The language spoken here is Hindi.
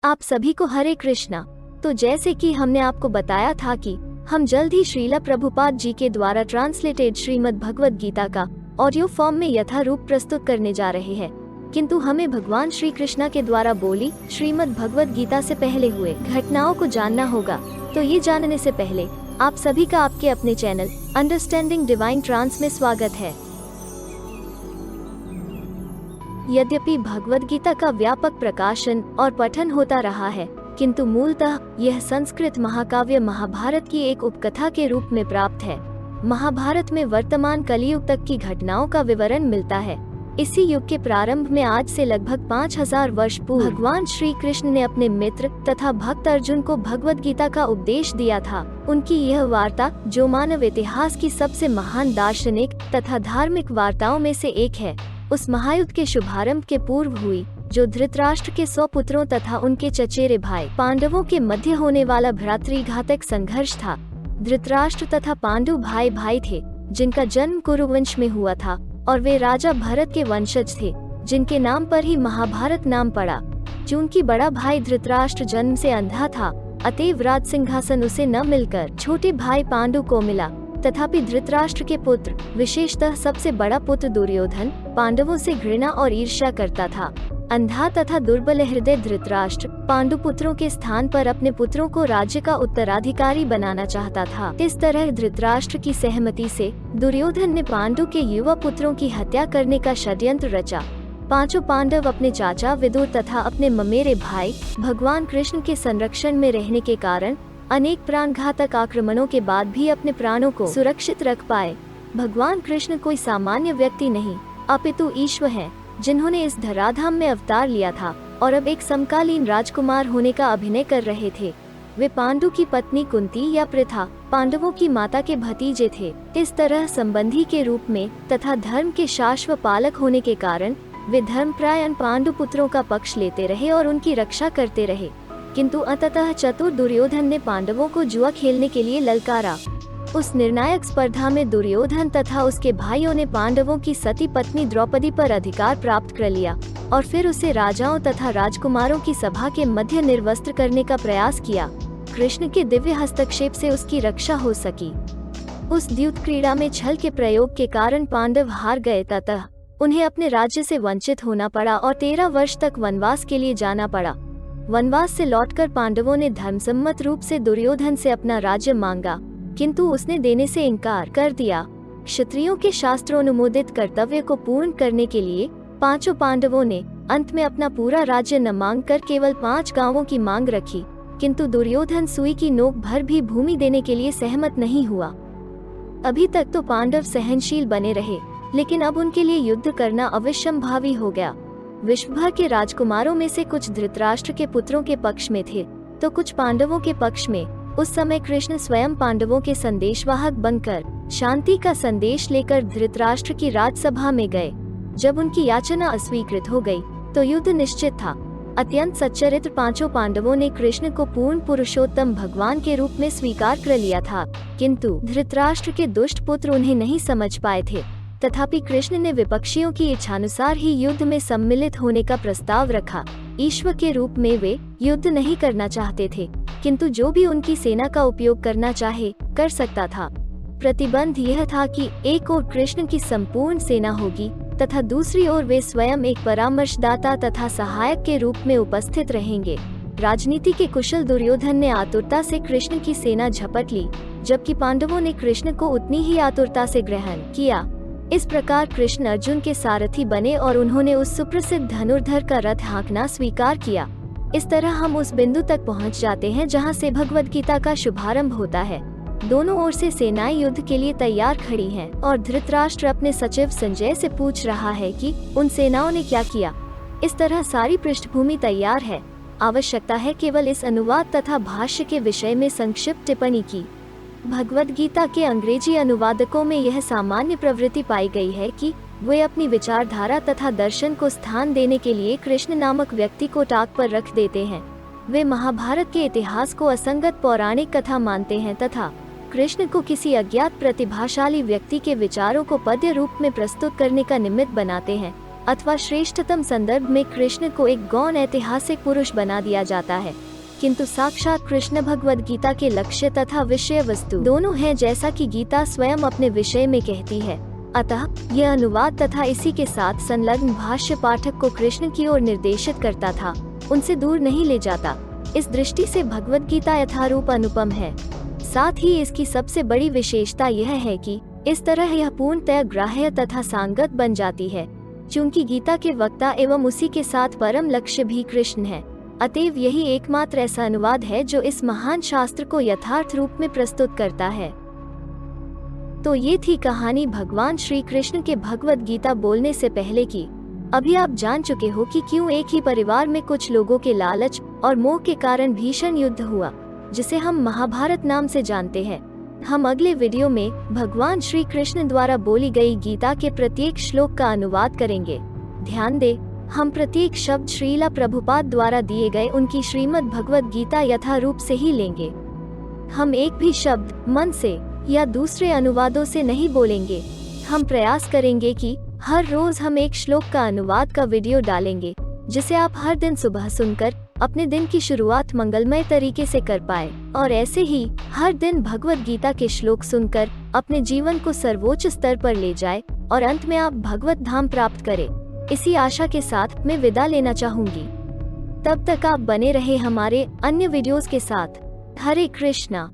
आप सभी को हरे कृष्णा। तो जैसे कि हमने आपको बताया था कि हम जल्द ही श्रीला प्रभुपाद जी के द्वारा ट्रांसलेटेड श्रीमद् भगवद गीता का ऑडियो फॉर्म में यथारूप प्रस्तुत करने जा रहे हैं, किंतु हमें भगवान श्री कृष्णा के द्वारा बोली श्रीमद् भगवद गीता से पहले हुए घटनाओं को जानना होगा। तो ये जानने से पहले आप सभी का आपके अपने चैनल अंडरस्टैंडिंग डिवाइन ट्रांस में स्वागत है। यद्यपि भगवद गीता का व्यापक प्रकाशन और पठन होता रहा है, किंतु मूलतः यह संस्कृत महाकाव्य महाभारत की एक उपकथा के रूप में प्राप्त है। महाभारत में वर्तमान कलियुग तक की घटनाओं का विवरण मिलता है। इसी युग के प्रारंभ में आज से लगभग 5000 वर्ष पूर्व भगवान श्री कृष्ण ने अपने मित्र तथा भक्त अर्जुन को भगवद गीता का उपदेश दिया था। उनकी यह वार्ता, जो मानव इतिहास की सबसे महान दार्शनिक तथा धार्मिक वार्ताओं में से एक है, उस महायुद्ध के शुभारंभ के पूर्व हुई, जो धृतराष्ट्र के 100 पुत्रों तथा उनके चचेरे भाई पांडवों के मध्य होने वाला भ्रातृघातक संघर्ष था। धृतराष्ट्र तथा पांडु भाई भाई थे, जिनका जन्म कुरुवंश में हुआ था, और वे राजा भरत के वंशज थे, जिनके नाम पर ही महाभारत नाम पड़ा। चूंकि बड़ा भाई धृतराष्ट्र जन्म से अंधा था, अतएव राज सिंहासन उसे न मिलकर छोटे भाई पांडु को मिला। तथापि धृतराष्ट्र के पुत्र, विशेषतः सबसे बड़ा पुत्र दुर्योधन, पांडवों से घृणा और ईर्ष्या करता था। अंधा तथा दुर्बल हृदय धृतराष्ट्र पांडु पुत्रों के स्थान पर अपने पुत्रों को राज्य का उत्तराधिकारी बनाना चाहता था। इस तरह धृतराष्ट्र की सहमति से दुर्योधन ने पांडु के युवा पुत्रों की हत्या करने का षड्यंत्र रचा। पांचों पांडव अपने चाचा विदुर तथा अपने ममेरे भाई भगवान कृष्ण के संरक्षण में रहने के कारण अनेक प्राणघातक आक्रमणों के बाद भी अपने प्राणों को सुरक्षित रख पाए। भगवान कृष्ण कोई सामान्य व्यक्ति नहीं, अपितु ईश्वर हैं, जिन्होंने इस धराधाम में अवतार लिया था और अब एक समकालीन राजकुमार होने का अभिनय कर रहे थे। वे पांडु की पत्नी कुंती या प्रथा, पांडवों की माता के भतीजे थे। इस तरह संबंधी के रूप में तथा धर्म के शाश्वत पालक होने के कारण वे धर्मपरायण पांडु पुत्रों का पक्ष लेते रहे और उनकी रक्षा करते रहे। किंतु अंततः चतुर दुर्योधन ने पांडवों को जुआ खेलने के लिए ललकारा। उस निर्णायक स्पर्धा में दुर्योधन तथा उसके भाइयों ने पांडवों की सती पत्नी द्रौपदी पर अधिकार प्राप्त कर लिया और फिर उसे राजाओं तथा राजकुमारों की सभा के मध्य निर्वस्त्र करने का प्रयास किया। कृष्ण के दिव्य हस्तक्षेप से उसकी रक्षा हो सकी। उस द्यूत क्रीड़ा में छल के प्रयोग के कारण पांडव हार गए, तथा उन्हें अपने राज्य से वंचित होना पड़ा और 13 वर्ष तक वनवास के लिए जाना पड़ा। वनवास से लौटकर पांडवों ने धर्मसम्मत रूप से दुर्योधन से अपना राज्य मांगा, किंतु उसने देने से इनकार कर दिया। क्षत्रियों के शास्त्रोनुमोदित कर्तव्य को पूर्ण करने के लिए पांचों पांडवों ने अंत में अपना पूरा राज्य न मांगकर केवल 5 गांवों की मांग रखी, किंतु दुर्योधन सुई की नोक भर भी भूमि देने के लिए सहमत नहीं हुआ। अभी तक तो पांडव सहनशील बने रहे, लेकिन अब उनके लिए युद्ध करना अविसंभावी हो गया। विश्व भर के राजकुमारों में से कुछ धृतराष्ट्र के पुत्रों के पक्ष में थे, तो कुछ पांडवों के पक्ष में। उस समय कृष्ण स्वयं पांडवों के संदेशवाहक बनकर शांति का संदेश लेकर धृतराष्ट्र की राजसभा में गए। जब उनकी याचना अस्वीकृत हो गई, तो युद्ध निश्चित था। अत्यंत सच्चरित्र पांचों पांडवों ने कृष्ण को पूर्ण पुरुषोत्तम भगवान के रूप में स्वीकार कर लिया था, किंतु धृतराष्ट्र के दुष्ट पुत्र उन्हें नहीं समझ पाए थे। तथापि कृष्ण ने विपक्षियों की इच्छानुसार ही युद्ध में सम्मिलित होने का प्रस्ताव रखा। ईश्वर के रूप में वे युद्ध नहीं करना चाहते थे, किंतु जो भी उनकी सेना का उपयोग करना चाहे कर सकता था। प्रतिबंध यह था कि एक ओर कृष्ण की संपूर्ण सेना होगी तथा दूसरी ओर वे स्वयं एक परामर्शदाता तथा सहायक के रूप में उपस्थित रहेंगे। राजनीति के कुशल दुर्योधन ने आतुरता से कृष्ण की सेना झपट ली, जबकि पांडवों ने कृष्ण को उतनी ही आतुरता से ग्रहण किया। इस प्रकार कृष्ण अर्जुन के सारथी बने और उन्होंने उस सुप्रसिद्ध धनुर्धर का रथ हाँकना स्वीकार किया। इस तरह हम उस बिंदु तक पहुंच जाते हैं जहां से भगवद गीता का शुभारंभ होता है। दोनों ओर से सेनाएं युद्ध के लिए तैयार खड़ी हैं और धृतराष्ट्र अपने सचिव संजय से पूछ रहा है कि उन सेनाओं ने क्या किया। इस तरह सारी पृष्ठभूमि तैयार है। आवश्यकता है केवल इस अनुवाद तथा भाष्य के विषय में संक्षिप्त टिप्पणी की। भगवद गीता के अंग्रेजी अनुवादकों में यह सामान्य प्रवृत्ति पाई गई है कि वे अपनी विचारधारा तथा दर्शन को स्थान देने के लिए कृष्ण नामक व्यक्ति को टाक पर रख देते हैं। वे महाभारत के इतिहास को असंगत पौराणिक कथा मानते हैं तथा कृष्ण को किसी अज्ञात प्रतिभाशाली व्यक्ति के विचारों को पद्य रूप में प्रस्तुत करने का निमित्त बनाते हैं। अथवा श्रेष्ठतम संदर्भ में कृष्ण को एक गौण ऐतिहासिक पुरुष बना दिया जाता है, किंतु साक्षात कृष्ण भगवद गीता के लक्ष्य तथा विषय वस्तु दोनों हैं, जैसा कि गीता स्वयं अपने विषय में कहती है। अतः यह अनुवाद तथा इसी के साथ संलग्न भाष्य पाठक को कृष्ण की ओर निर्देशित करता था, उनसे दूर नहीं ले जाता। इस दृष्टि से भगवद गीता यथारूप अनुपम है। साथ ही इसकी सबसे बड़ी विशेषता यह है कि इस तरह यह पूर्णतः ग्राह्य तथा सांगत बन जाती है, चूँकि गीता के वक्ता एवं उसी के साथ परम लक्ष्य भी कृष्ण है। अतएव यही एकमात्र ऐसा अनुवाद है जो इस महान शास्त्र को यथार्थ रूप में प्रस्तुत करता है। तो ये थी कहानी भगवान श्री कृष्ण के भगवद गीता बोलने से पहले की। अभी आप जान चुके हो कि क्यों एक ही परिवार में कुछ लोगों के लालच और मोह के कारण भीषण युद्ध हुआ, जिसे हम महाभारत नाम से जानते हैं। हम अगले वीडियो में भगवान श्री कृष्ण द्वारा बोली गई गीता के प्रत्येक श्लोक का अनुवाद करेंगे। ध्यान दें, हम प्रत्येक शब्द श्रीला प्रभुपाद द्वारा दिए गए उनकी श्रीमद् भगवद गीता यथारूप से ही लेंगे। हम एक भी शब्द मन से या दूसरे अनुवादों से नहीं बोलेंगे। हम प्रयास करेंगे कि हर रोज हम एक श्लोक का अनुवाद का वीडियो डालेंगे, जिसे आप हर दिन सुबह सुनकर अपने दिन की शुरुआत मंगलमय तरीके से कर पाए, और ऐसे ही हर दिन भगवद गीता के श्लोक सुनकर अपने जीवन को सर्वोच्च स्तर पर ले जाए और अंत में आप भगवत धाम प्राप्त करें। इसी आशा के साथ मैं विदा लेना चाहूंगी। तब तक आप बने रहे हमारे अन्य वीडियोस के साथ। हरे कृष्णा।